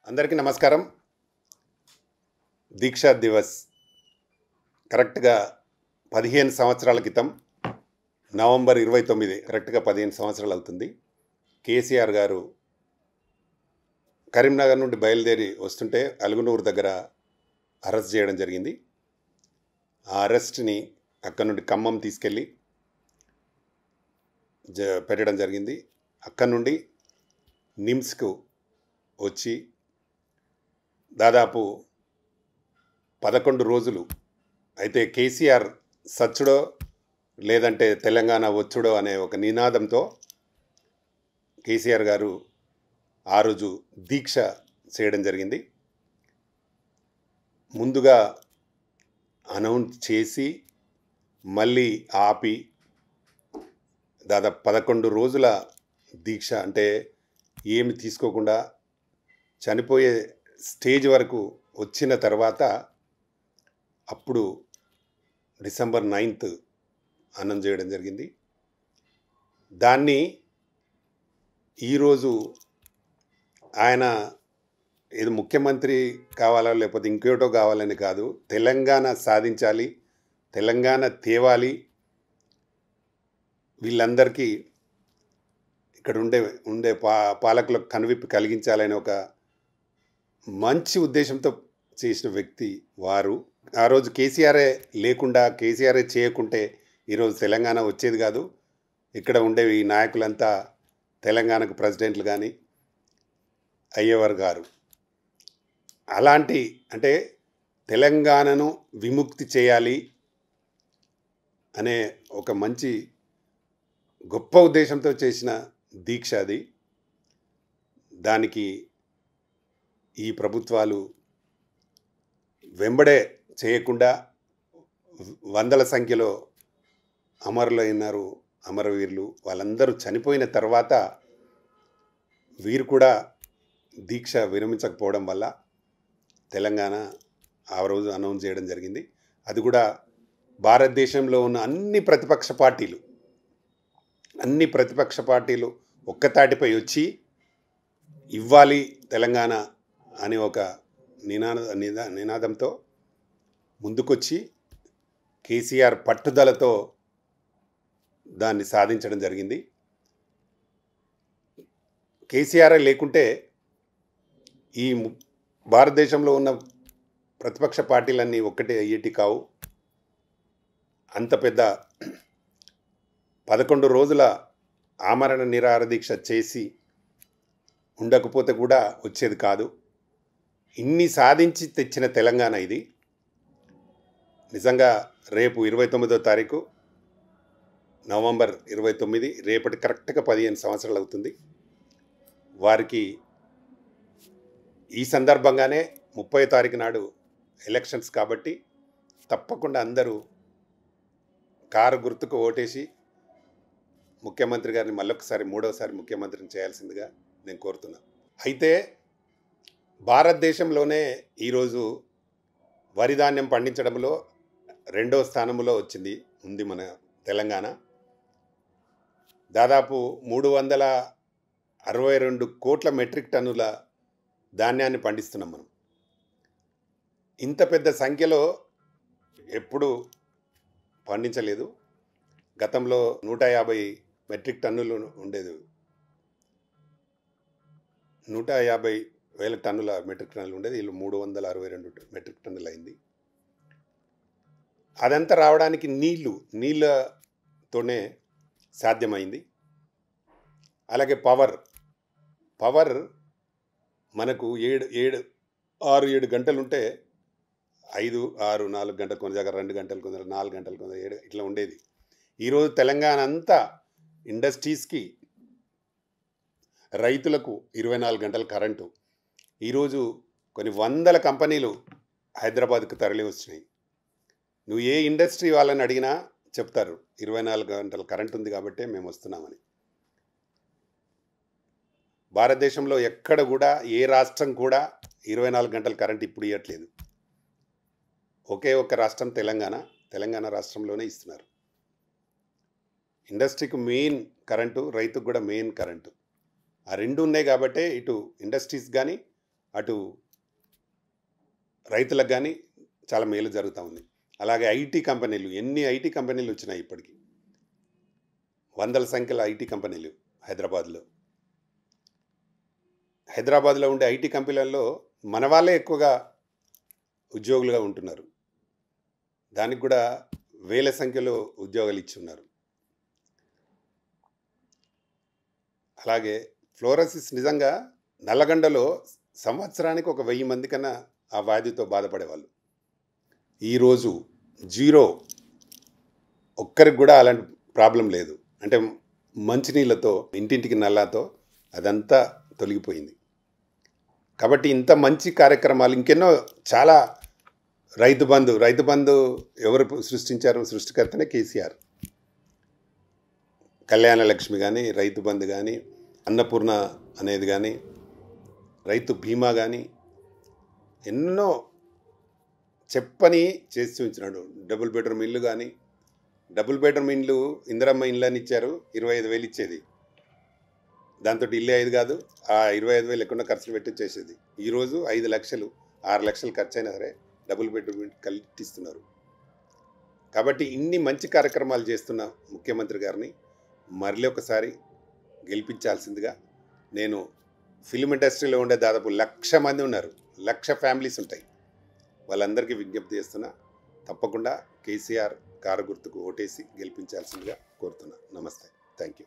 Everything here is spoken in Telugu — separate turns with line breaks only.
అందరికీ నమస్కారం. దీక్షా దివస్ కరెక్ట్గా 15 సంవత్సరాల క్రితం నవంబర్ 29 కరెక్ట్గా 15 సంవత్సరాలు అవుతుంది. కేసీఆర్ గారు కరీంనగర్ నుండి బయలుదేరి వస్తుంటే అలుగునూరు దగ్గర అరెస్ట్ చేయడం జరిగింది. ఆ అరెస్ట్ని అక్కడ నుండి ఖమ్మం తీసుకెళ్ళి పెట్టడం జరిగింది. అక్కడ నుండి నిమ్స్కు వచ్చి దాదాపు 11 రోజులు అయితే కేసీఆర్ సచ్చుడో లేదంటే తెలంగాణ వచ్చుడో అనే ఒక నినాదంతో కేసీఆర్ గారు ఆ రోజు దీక్ష చేయడం జరిగింది. ముందుగా అనౌన్స్ చేసి మళ్ళీ ఆపి దాదాపు 11 రోజుల దీక్ష అంటే ఏమి తీసుకోకుండా చనిపోయే స్టేజ్ వరకు వచ్చిన తర్వాత అప్పుడు డిసెంబర్ 9th అనౌన్స్ చేయడం జరిగింది. దాన్ని ఈరోజు ఆయన ఏదో ముఖ్యమంత్రి కావాలా లేకపోతే ఇంకేటో కావాలని కాదు, తెలంగాణ సాధించాలి, తెలంగాణ తేవాలి, వీళ్ళందరికీ ఇక్కడ ఉండే పాలకులకు కనువిప్పు కలిగించాలని ఒక మంచి ఉద్దేశంతో చేసిన వ్యక్తి వారు. ఆ రోజు కేసీఆరే లేకుండా, కేసీఆరే చేయకుంటే ఈరోజు తెలంగాణ వచ్చేది కాదు. ఇక్కడ ఉండే ఈ నాయకులంతా తెలంగాణకు ప్రెసిడెంట్లు కానీ అయ్యేవారు గారు. అలాంటి అంటే తెలంగాణను విముక్తి చేయాలి అనే ఒక మంచి గొప్ప ఉద్దేశంతో చేసిన దీక్ష అది. దానికి ఈ ప్రభుత్వాలు వెంబడే చేయకుండా వందల సంఖ్యలో అమరులైనారు, అమరవీరులు. వాళ్ళందరూ చనిపోయిన తర్వాత వీరు కూడా దీక్ష విరమించకపోవడం వల్ల తెలంగాణ ఆ రోజు అనౌన్స్ చేయడం జరిగింది. అది కూడా భారతదేశంలో ఉన్న అన్ని ప్రతిపక్ష పార్టీలు ఒక్కతాటిపై వచ్చి ఇవ్వాలి తెలంగాణ అని ఒక నినాదంతో ముందుకొచ్చి కేసీఆర్ పట్టుదలతో దాన్ని సాధించడం జరిగింది. కేసీఆర్ లేకుంటే ఈ భారతదేశంలో ఉన్న ప్రతిపక్ష పార్టీలన్నీ ఒక్కటే అయ్యేటి కావు. అంత పెద్ద 11 రోజుల ఆమరణ నిరాహార దీక్ష చేసి ఉండకపోతే కూడా వచ్చేది కాదు. ఇన్ని సాధించి తెచ్చిన తెలంగాణ ఇది. నిజంగా రేపు 29వ తారీఖు నవంబర్ 29, రేపటి కరెక్ట్గా 15 సంవత్సరాలు అవుతుంది. వారికి ఈ సందర్భంగానే 30వ తారీఖు నాడు ఎలక్షన్స్ కాబట్టి తప్పకుండా అందరూ కారు గుర్తుకు ఓటేసి ముఖ్యమంత్రి గారిని మళ్ళొకసారి మూడవసారి ముఖ్యమంత్రిని చేయాల్సిందిగా నేను కోరుతున్నాను. అయితే భారతదేశంలోనే ఈరోజు వరి ధాన్యం పండించడంలో 2వ స్థానంలో ఉంది మన తెలంగాణ. దాదాపు 362 కోట్ల మెట్రిక్ టన్నుల ధాన్యాన్ని పండిస్తున్నాం మనం. ఇంత పెద్ద సంఖ్యలో ఎప్పుడు పండించలేదు. గతంలో 150 మెట్రిక్ టన్నులు ఉండేది. 150,000 టన్నుల మెట్రిక్ టన్నులు ఉండేది. వీళ్ళు 362 మెట్రిక్ టన్నులు అయింది. అదంతా రావడానికి నీళ్ళతోనే సాధ్యమైంది. అలాగే పవర్ మనకు 6-7 గంటలు ఉంటే 5, 6, 4 గంటలు, కొన్ని దగ్గర 2 గంటలు, కొందరు 4 గంటలు, కొందరు 7 ఇట్లా ఉండేది. ఈరోజు తెలంగాణ అంతా ఇండస్ట్రీస్కి, రైతులకు 24 గంటల కరెంటు. ఈరోజు కొన్ని వందల కంపెనీలు హైదరాబాద్కు తరలి వచ్చినాయి. నువ్వు ఏ ఇండస్ట్రీ వాళ్ళని అడిగినా చెప్తారు 24 గంటల కరెంటు ఉంది కాబట్టే మేము వస్తున్నామని. భారతదేశంలో ఎక్కడ కూడా ఏ రాష్ట్రం కూడా 24 గంటల కరెంటు ఇప్పుడు ఇవ్వట్లేదు. ఒకే ఒక్క రాష్ట్రం తెలంగాణ రాష్ట్రంలోనే ఇస్తున్నారు. ఇండస్ట్రీకి మెయిన్ కరెంటు, రైతుకు కూడా మెయిన్ కరెంటు. ఆ రెండు ఉన్నాయి కాబట్టే ఇటు ఇండస్ట్రీస్ కానీ అటు రైతులకు కానీ చాలా మేలు జరుగుతూ ఉంది. అలాగే ఐటీ కంపెనీలు, ఎన్ని ఐటీ కంపెనీలు వచ్చినాయి ఇప్పటికి, వందల సంఖ్యలో ఐటీ కంపెనీలు హైదరాబాద్లో ఉండే ఐటీ కంపెనీలలో మన వాళ్ళే ఎక్కువగా ఉద్యోగులుగా ఉంటున్నారు. దానికి కూడా వేల సంఖ్యలో ఉద్యోగాలు ఇచ్చి ఉన్నారు. అలాగే ఫ్లోరోసిస్ నిజంగా నల్లగొండలో సంవత్సరానికి 1000 మంది కన్నా ఆ వ్యాధితో బాధపడేవాళ్ళు. ఈరోజు జీరో, ఒక్కరికి కూడా అలాంటి ప్రాబ్లం లేదు. అంటే మంచినీళ్ళతో, ఇంటింటికి నల్లాతో అదంతా తొలగిపోయింది. కాబట్టి ఇంత మంచి కార్యక్రమాలు ఇంకెన్నో చాలా, రైతు బంధు ఎవరు సృష్టించారు? సృష్టికర్తనే కేసీఆర్. కళ్యాణ లక్ష్మి కానీ, రైతు బంధు కానీ, అన్నపూర్ణ అనేది కానీ, రైతు బీమా కానీ, ఎన్నో చెప్పని చేసి చూపించినాడు. డబుల్ బెడ్రూమ్ ఇల్లు కానీ, డబుల్ బెడ్రూమ్ ఇండ్లు ఇందిరమ్మ ఇండ్లు అని ఇచ్చారు, 25,000 ఇచ్చేది. దాంతో ఇల్లే 5 కాదు, ఆ 25,000 ఎక్కడ ఖర్చులు పెట్టి చేసేది. ఈరోజు 5 లక్షలు 6 లక్షలు ఖర్చు అయినా సరే డబుల్ బెడ్రూమ్ కల్పిస్తున్నారు. కాబట్టి ఇన్ని మంచి కార్యక్రమాలు చేస్తున్న ముఖ్యమంత్రి గారిని మరలి ఒకసారి గెలిపించాల్సిందిగా నేను, ఫిల్మ్ ఇండస్ట్రీలో ఉండే దాదాపు 1,00,000 మంది ఉన్నారు, 1,00,000 ఫ్యామిలీస్ ఉంటాయి, వాళ్ళందరికీ విజ్ఞప్తి చేస్తున్నా, తప్పకుండా కేసీఆర్ కారు గుర్తుకు ఓటేసి గెలిపించాల్సిందిగా కోరుతున్నా. నమస్తే, థ్యాంక్ యూ.